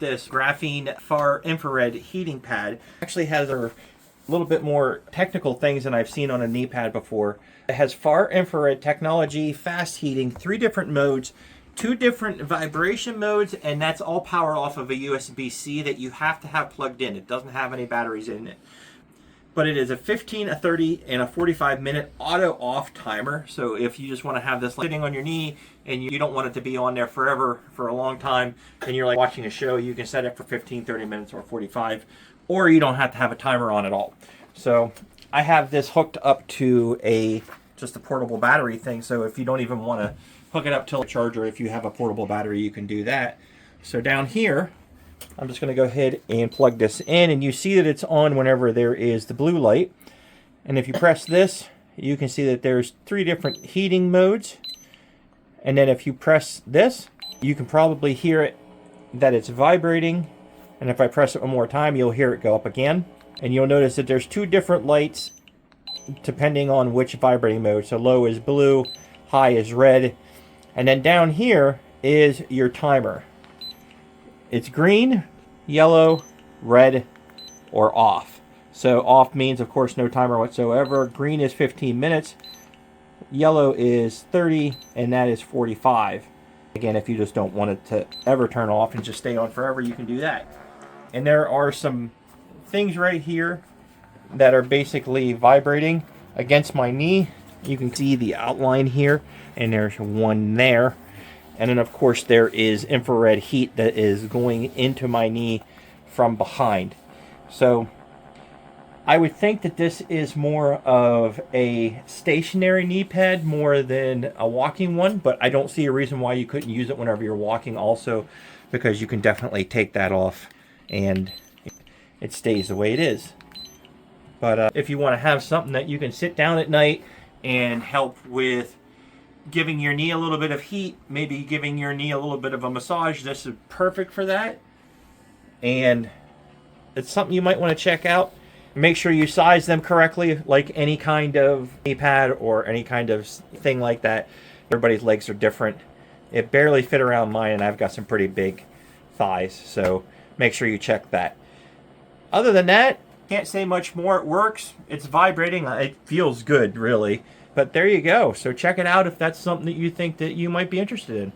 This graphene far infrared heating pad actually has a little bit more technical things than I've seen on a knee pad before. It has far infrared technology, fast heating, 3 different modes, 2 different vibration modes, and that's all powered off of a USB-C that you have to have plugged in. It doesn't have any batteries in it. But it is a 15, a 30, and a 45-minute auto-off timer. So if you just want to have this sitting on your knee and you don't want it to be on there forever, for a long time, and you're like watching a show, you can set it for 15, 30 minutes or 45, or you don't have to have a timer on at all. So I have this hooked up to just a portable battery thing. So if you don't even want to hook it up to a charger, if you have a portable battery, you can do that. So down here, I'm just going to go ahead and plug this in, and you see that it's on whenever there is the blue light. And if you press this, you can see that there's 3 different heating modes. And then if you press this, you can probably hear it that it's vibrating. And if I press it one more time, you'll hear it go up again. And you'll notice that there's 2 different lights depending on which vibrating mode. So low is blue, high is red. And then down here is your timer. It's green, yellow, red, or off. So off means, of course, no timer whatsoever. Green is 15 minutes. Yellow is 30, and that is 45. Again, if you just don't want it to ever turn off and just stay on forever, you can do that. And there are some things right here that are basically vibrating against my knee. You can see the outline here, and there's one there. And then, of course, there is infrared heat that is going into my knee from behind. So I would think that this is more of a stationary knee pad more than a walking one, but I don't see a reason why you couldn't use it whenever you're walking also, because you can definitely take that off and it stays the way it is. But if you want to have something that you can sit down at night and help with giving your knee a little bit of heat, maybe giving your knee a little bit of a massage, this is perfect for that. And it's something you might want to check out. Make sure you size them correctly, like any kind of knee pad or any kind of thing like that. Everybody's legs are different. It barely fit around mine, and I've got some pretty big thighs, so make sure you check that. Other than that, can't say much more. It works. It's vibrating. It feels good, really. But there you go. So check it out if that's something that you think that you might be interested in.